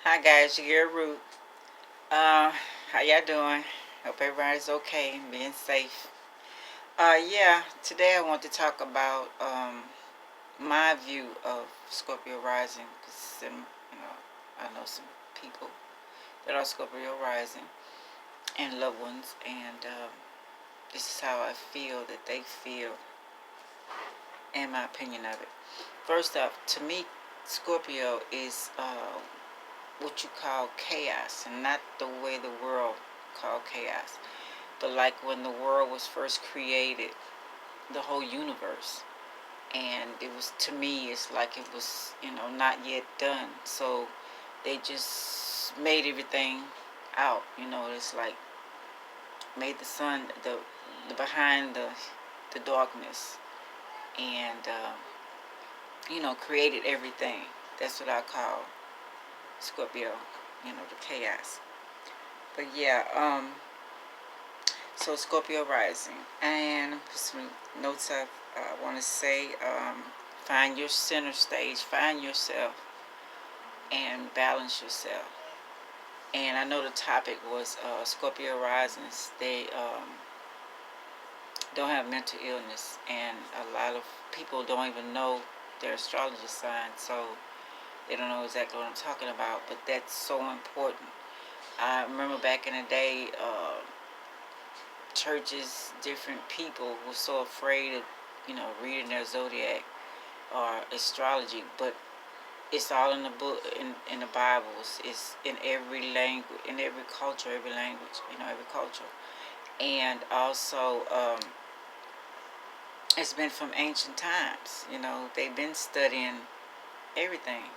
Hi guys, your Ruth. Uh, how y'all doing? Hope everybody's okay and being safe. Yeah, today I want to talk about my view of Scorpio rising. Cause I know some people that are Scorpio rising and loved ones, and this is how I feel that they feel, and my opinion of it. First off, to me, Scorpio is what you call chaos, and not the way the world called chaos. But like when the world was first created, the whole universe, and it was, to me, it's like it was, not yet done. So they just made everything out. It's like made the sun, the behind the darkness, and created everything. That's what I call Scorpio. The chaos. But yeah, so Scorpio rising, and some notes I want to say: find your center stage, find yourself, and balance yourself. And I know the topic was Scorpio risings. They don't have mental illness, and a lot of people don't even know their astrology sign, so they don't know exactly what I'm talking about. But that's so important. I remember back in the day. Churches, different people were so afraid of, reading their zodiac or astrology, but it's all in the book, in the Bibles. It's in every language, in every culture, every language, every culture. And also, it's been from ancient times. They've been studying everything.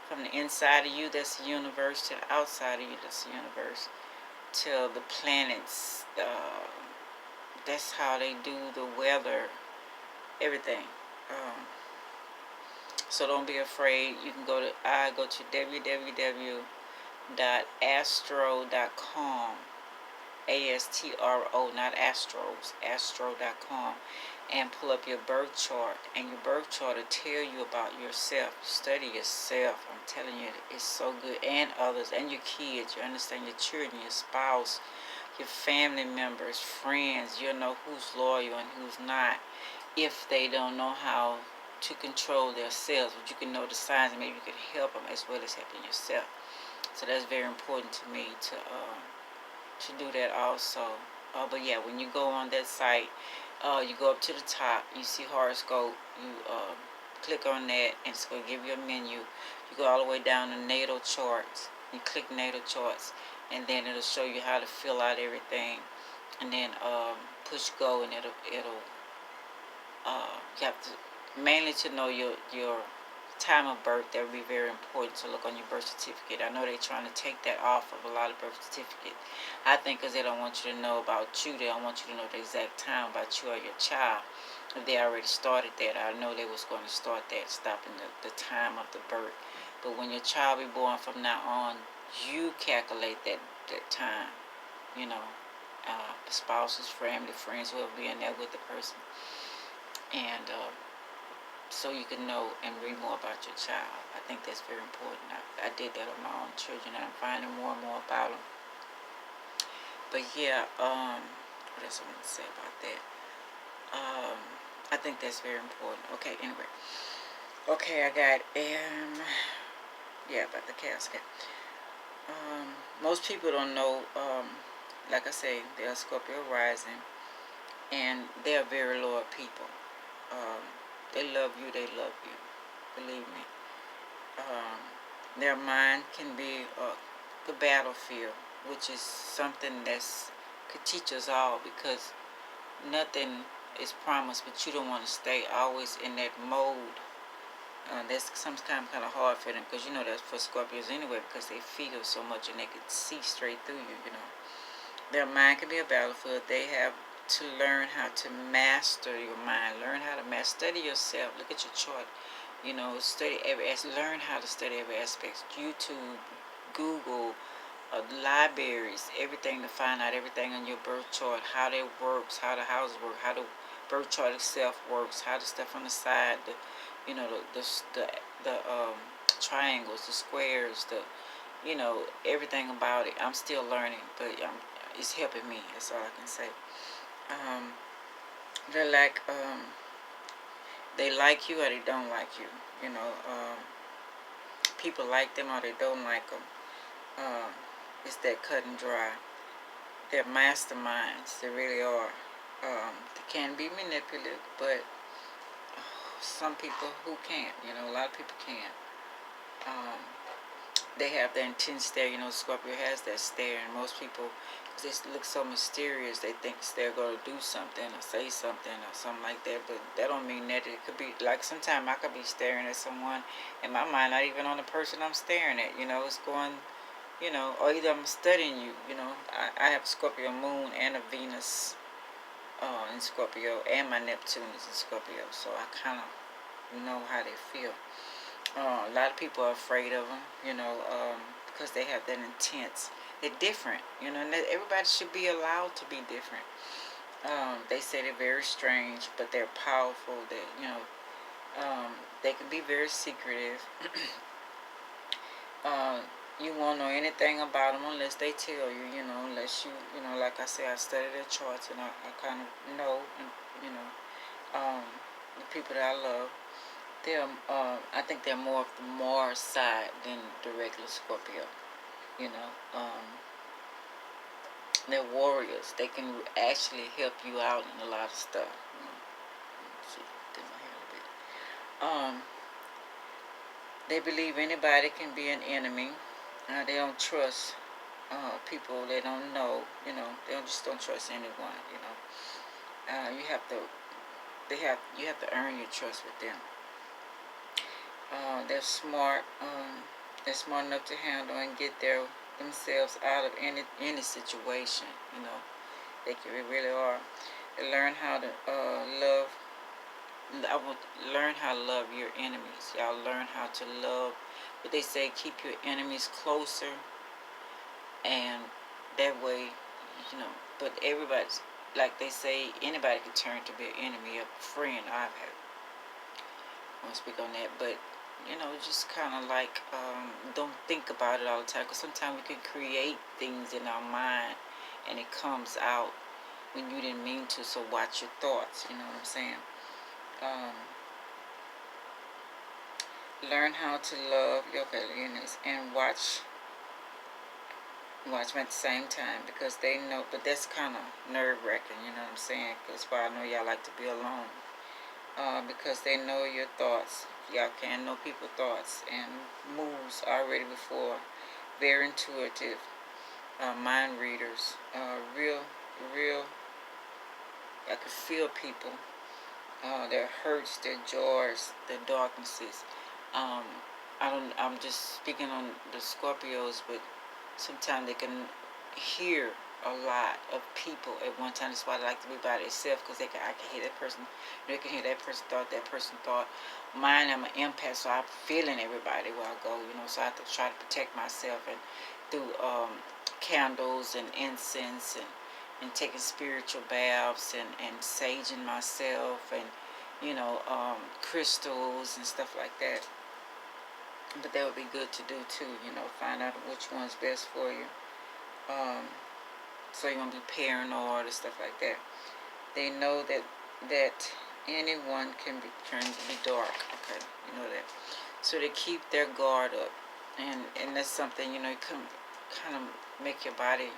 From the inside of you, that's the universe, to the outside of you, that's the universe, till the planets. That's how they do the weather, everything. Um, so don't be afraid. You can go to www.astro.com, ASTRO, not Astros, astro.com, and pull up your birth chart. And your birth chart will tell you about yourself. Study yourself. I'm telling you, it's so good. And others, and your kids. You understand your children, your spouse, your family members, friends. You'll know who's loyal and who's not, if they don't know how to control themselves. But you can know the signs, and maybe you can help them as well as helping yourself. So that's very important to me to do that also. But yeah, when you go on that site, you go up to the top, you see horoscope, you click on that, and it's going to give you a menu. You go all the way down to natal charts. You click natal charts, and then it'll show you how to fill out everything, and then push go, and it'll you have to, mainly to know your time of birth. That would be very important to look on your birth certificate. I know they're trying to take that off of a lot of birth certificates. I think because they don't want you to know about you. They don't want you to know the exact time about you or your child. If they already started that, I know they was going to start that, stopping the time of the birth. But when your child be born from now on, you calculate that time. You know, spouses, family, friends, whoever be in there with the person, and so you can know and read more about your child. I think that's very important. I did that on my own children, and I'm finding more and more about them. But yeah, what else I want to say about that? I think that's very important. Okay, anyway. Okay, I got, yeah, about the casket. Most people don't know, like I say, they're Scorpio rising, and they're very loyal people. Um, they love you, believe me. Their mind can be the battlefield, which is something that's could teach us all, because nothing is promised, but you don't want to stay always in that mode. That's sometimes kind of hard for them, because that's for Scorpios anyway, because they feel so much and they can see straight through you. Their mind can be a battlefield. They have to learn how to master your mind. Learn how to study yourself. Look at your chart. Study learn how to study every aspect. YouTube, Google, libraries, everything, to find out everything on your birth chart, how that works, how the houses work, how the birth chart itself works, how the stuff on the side, the triangles, the squares, you know, everything about it. I'm still learning, but it's helping me. That's all I can say. Um, they're like, they like you or they don't like you. You know, people like them or they don't like them. Um, it's that cut and dry. They're masterminds. They really are. They can be manipulative, but some people who can't. You know, a lot of people can't. Um, they have that intense stare. You know, Scorpio has that stare, and most people, because they look so mysterious, they think they're going to do something or say something or something like that. But that don't mean that. It could be like sometimes I could be staring at someone in my mind, not even on the person I'm staring at. You know, it's going. You know, or either I'm studying you. You know, I have Scorpio moon and a Venus in Scorpio, and my Neptune is in Scorpio, so I kind of know how they feel. A lot of people are afraid of them, you know, because they have that intense. They're different, you know, and everybody should be allowed to be different. They say they're very strange, but they're powerful. They, you know, they can be very secretive. uh, you won't know anything about them unless they tell you, you know, unless you know, like I say, I study their charts and I kind of know, and, you know, the people that I love. They're, I think they're more of the Mars side than the regular Scorpio. You know, they're warriors. They can actually help you out in a lot of stuff. You know, let's see, dip my hair a bit. They believe anybody can be an enemy. They don't trust people they don't know. You know, they just don't trust anyone. You know, you have to. You have to earn your trust with them. They're smart. They're smart enough to handle and get themselves out of any situation. You know, they really are. They learn how to love. I will learn how to love your enemies. Y'all learn how to love. But they say keep your enemies closer, and that way, you know. But everybody's like they say, anybody can turn to be an enemy, a friend. I won't speak on that, but you know, just kind of like don't think about it all the time, because sometimes we can create things in our mind and it comes out when you didn't mean to. So watch your thoughts, you know what I'm saying. Learn how to love your fellow units and watch them at the same time, because they know. But that's kind of nerve-wracking, you know what I'm saying, because why I know y'all like to be alone, because they know your thoughts. Y'all can know people's thoughts and moves already before. Very intuitive, mind readers, real. I can feel people, their hurts, their joys, their darknesses. I'm just speaking on the Scorpios, but sometimes they can hear a lot of people at one time. That's why they like to be by themselves, because I can hear that person. They can hear that person thought. Mine, I'm an empath, so I'm feeling everybody where I go. You know, so I have to try to protect myself, and through candles and incense and taking spiritual baths and saging myself, and you know, crystals and stuff like that. But that would be good to do too. You know, find out which one's best for you. So you won't be paranoid or stuff like that. They know that anyone can be turned to be dark. Okay, you know that. So they keep their guard up, and that's something, you know, you can kind of make your body,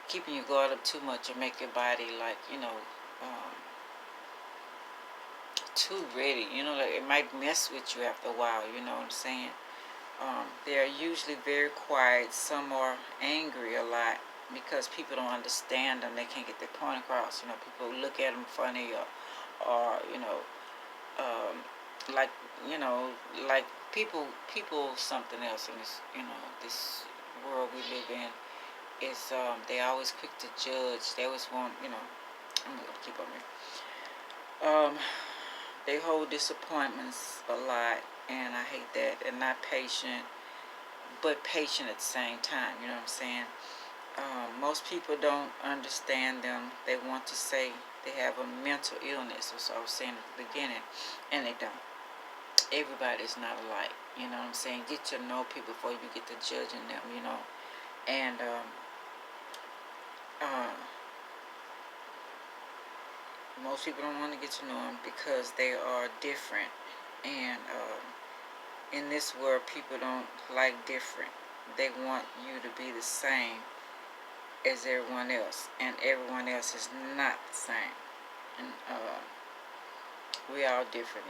keeping your guard up too much, or make your body like, you know, too ready. You know, like it might mess with you after a while. You know what I'm saying? They are usually very quiet. Some are angry a lot because people don't understand them. They can't get their point across. You know, people look at them funny, or you know, like, you know, like people something else in this, you know, this world we live in is they always quick to judge. They always want, you know, I'm gonna keep on here. They hold disappointments a lot, and I hate that. They're not patient, but patient at the same time. You know what I'm saying? Most people don't understand them. They want to say they have a mental illness, as I was saying at the beginning, and they don't. everybody is not alike. You know what I'm saying? Get to know people before you get to judging them, you know. And uh, most people don't want to get to know them because they are different. And in this world, people don't like different. They want you to be the same as everyone else, and everyone else is not the same. And we all different.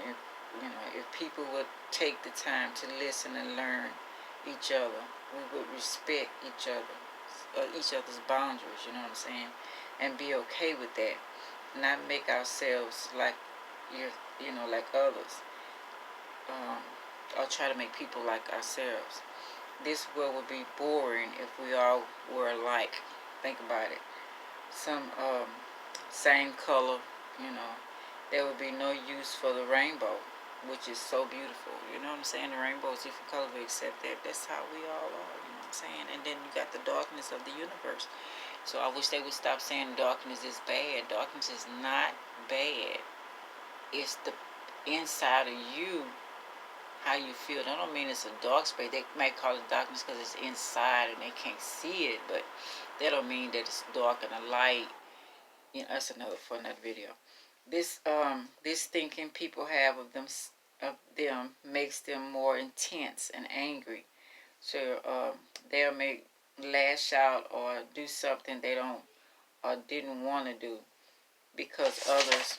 If people would take the time to listen and learn each other, we would respect each other's boundaries. You know what I'm saying, and be okay with that. Not make ourselves like like others, or try to make people like ourselves. This world would be boring if we all were alike. Think about it. Some same color, you know. There would be no use for the rainbow, which is so beautiful. You know what I'm saying? The rainbow is different colors. We accept that. That's how we all are. You know what I'm saying? And then you got the darkness of the universe. So I wish they would stop saying darkness is bad. Darkness is not bad. It's the inside of you, how you feel. That don't mean it's a dark space. They might call it darkness because it's inside and they can't see it, but that don't mean that it's dark and a light. That's for another video. This thinking people have of them makes them more intense and angry. So they'll lash out or do something they don't or didn't want to do because others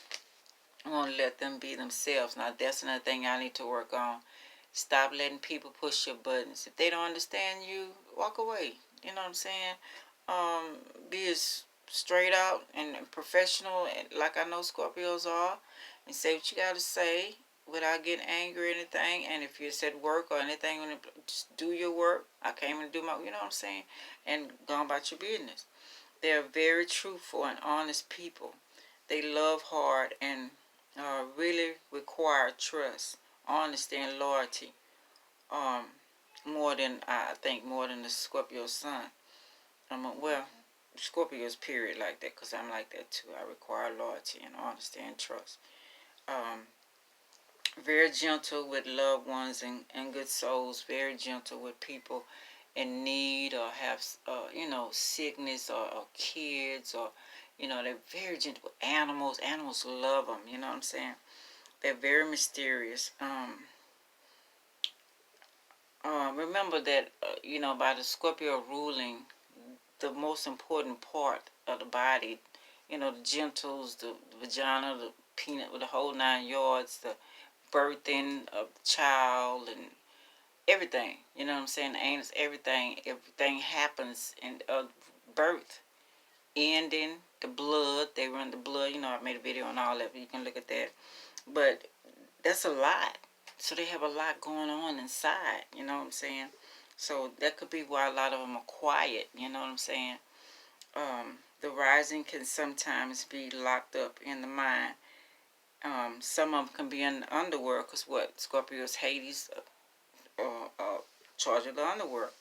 won't let them be themselves. Now that's another thing I need to work on. Stop letting people push your buttons. If they don't understand you, walk away. You know what I'm saying? Be as straight out and professional, and like I know Scorpios are, and say what you got to say without getting angry or anything. And if you're at work or anything, just do your work. I came to do my, you know what I'm saying, and go about your business. They're very truthful and honest people. They love hard and really require trust, honesty, and loyalty. Um, more than I think more than the Scorpio sun. Well, Scorpios period like that, because I'm like that too. I require loyalty and honesty and trust. Um, very gentle with loved ones and good souls. Very gentle with people in need or have sickness or kids, or they're very gentle with animals. Animals love them. You know what I'm saying? They're very mysterious. Remember that by the Scorpio ruling, the most important part of the body, the genitals, the vagina, the peanut, with the whole 9 yards, the birthing of the child, and everything. You know what I'm saying? The anus, everything happens in birth, ending, the blood. They run the blood. I made a video on all that. You can look at that. But that's a lot. So they have a lot going on inside. You know what I'm saying? So that could be why a lot of them are quiet. You know what I'm saying? The rising can sometimes be locked up in the mind. Some of them can be in the underworld, because Scorpios, Hades, charge of the underworld.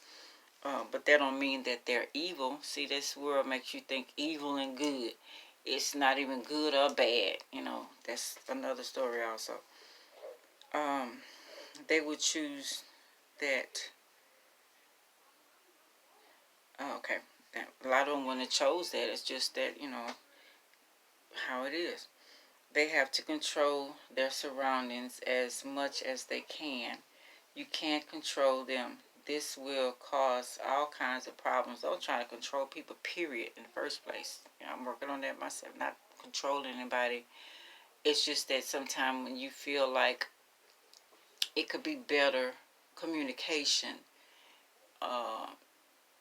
But that don't mean that they're evil. See, this world makes you think evil and good. It's not even good or bad. That's another story also. They would choose that. Okay. A lot of them wouldn't have chose that. It's just that, how it is. They have to control their surroundings as much as they can. You can't control them. This will cause all kinds of problems. Don't try to control people, period, in the first place. I'm working on that myself, not controlling anybody. It's just that sometimes when you feel like it could be better communication,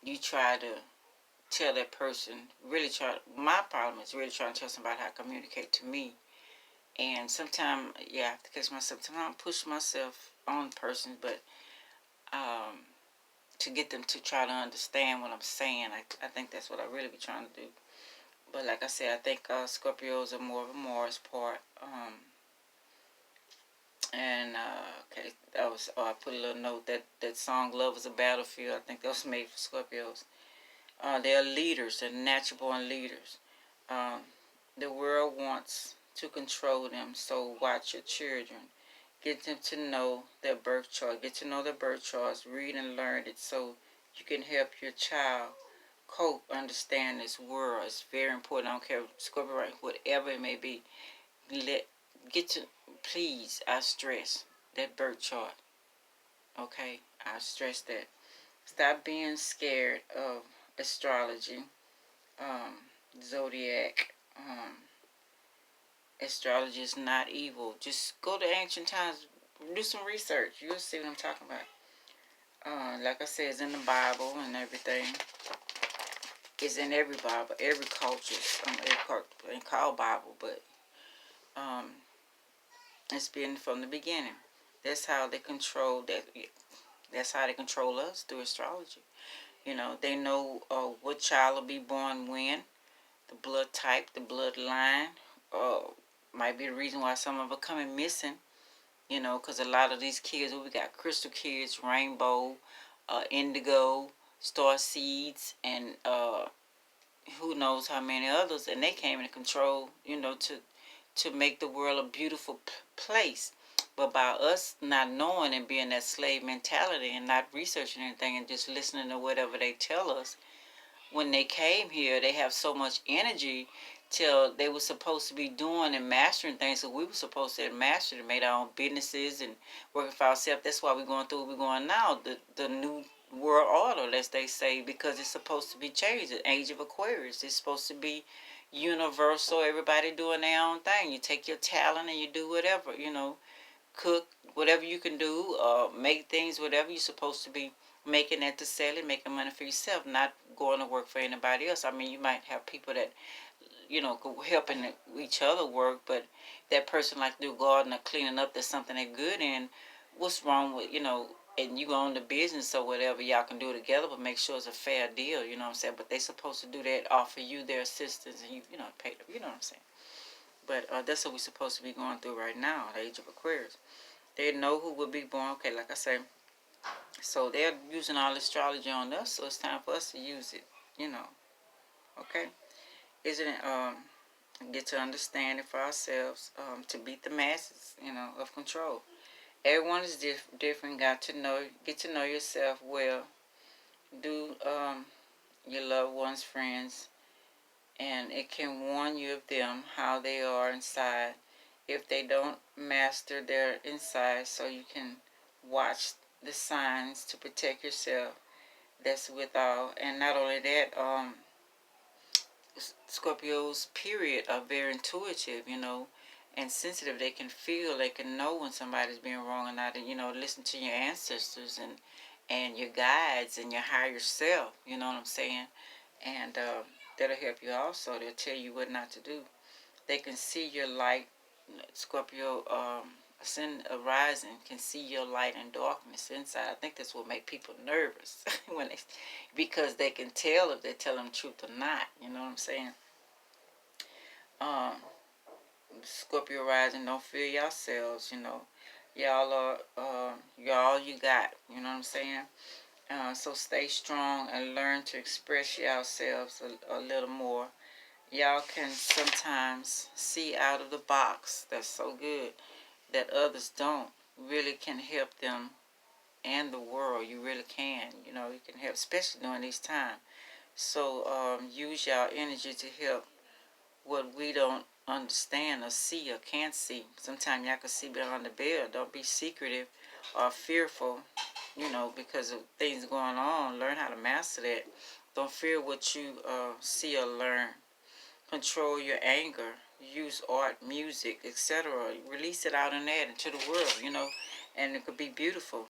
you try to tell that person, my problem is really trying to tell somebody how to communicate to me. And sometimes, I have to catch myself. Sometimes I push myself on persons, but to get them to try to understand what I'm saying, I think that's what I really be trying to do. But like I said, I think Scorpios are more of a Mars part. Okay, I put a little note that song "Love Is a Battlefield." I think that was made for Scorpios. They're leaders. They're natural born leaders. The world wants to control them, so watch your children. Get them to know their birth chart. Get to know their birth charts. Read and learn it so you can help your child cope, understand this world. It's very important. I don't care, Scorpio, right, whatever it may be. Get to, please, I stress that birth chart. Okay? I stress that. Stop being scared of astrology, um, zodiac. Astrology is not evil. Just go to ancient times, do some research. You'll see what I'm talking about. Like I said, it's in the Bible and everything. It's in every Bible, every culture. Every culture ain't called Bible, but um, it's been from the beginning. That's how they control that. That's how they control us through astrology. You know, they know what child will be born when, the blood type, the bloodline. Might be the reason why some of them are coming missing. You know, because a lot of these kids, we got crystal kids, rainbow, indigo, star seeds, and who knows how many others, and they came into control, you know, to make the world a beautiful place. But by us not knowing and being that slave mentality and not researching anything and just listening to whatever they tell us, when they came here, they have so much energy till they were supposed to be doing and mastering things. So we were supposed to have mastered and made our own businesses and working for ourselves. That's why we're going through what we're going now. The new world order, as they say, because it's supposed to be changed. The age of Aquarius. It's supposed to be universal. Everybody doing their own thing. You take your talent and you do whatever, you know, cook, whatever you can do, make things, whatever you're supposed to be making at the sell and making money for yourself, not going to work for anybody else. I mean, you might have people that, you know, helping each other work, but that person like do garden or cleaning up, that's something they're good in. What's wrong with, you know, and you own the business or whatever, y'all can do it together, but make sure it's a fair deal, you know what I'm saying? But they supposed to do that, offer you their assistance, and you know, pay them, you know what I'm saying? But that's what we're supposed to be going through right now, the age of Aquarius. They know who will be born, okay, like I say. So they're using all astrology on us, so it's time for us to use it, you know, okay? Isn't it, get to understand it for ourselves, to beat the masses, you know, of control. Everyone is different. Get to know yourself well. Do your loved ones, friends, and it can warn you of them, how they are inside, if they don't master their inside, so you can watch the signs to protect yourself. That's with all, and not only that, Scorpios, period, are very intuitive, you know, and sensitive. They can feel, they can know when somebody's being wrong or not, and, you know, listen to your ancestors and your guides and your higher self, you know what I'm saying? And that'll help you also. They'll tell you what not to do. They can see your light. Scorpio, ascend, rising, can see your light and darkness inside. I think that's what make people nervous when they, because they can tell if they're telling the truth or not. You know what I'm saying? Um, Scorpio rising, don't fear yourselves. You know, y'all are y'all you got. You know what I'm saying? So stay strong and learn to express yourselves a little more. Y'all can sometimes see out of the box. That's so good that others don't. Really can help them and the world. You really can. You know, you can help, especially during these times. So use your energy to help what we don't understand or see or can't see. Sometimes y'all can see behind the veil. Don't be secretive or fearful, you know, because of things going on. Learn how to master that. Don't fear what you see or learn. Control your anger. Use art, music, etc. Release it out in that into the world, you know, and it could be beautiful.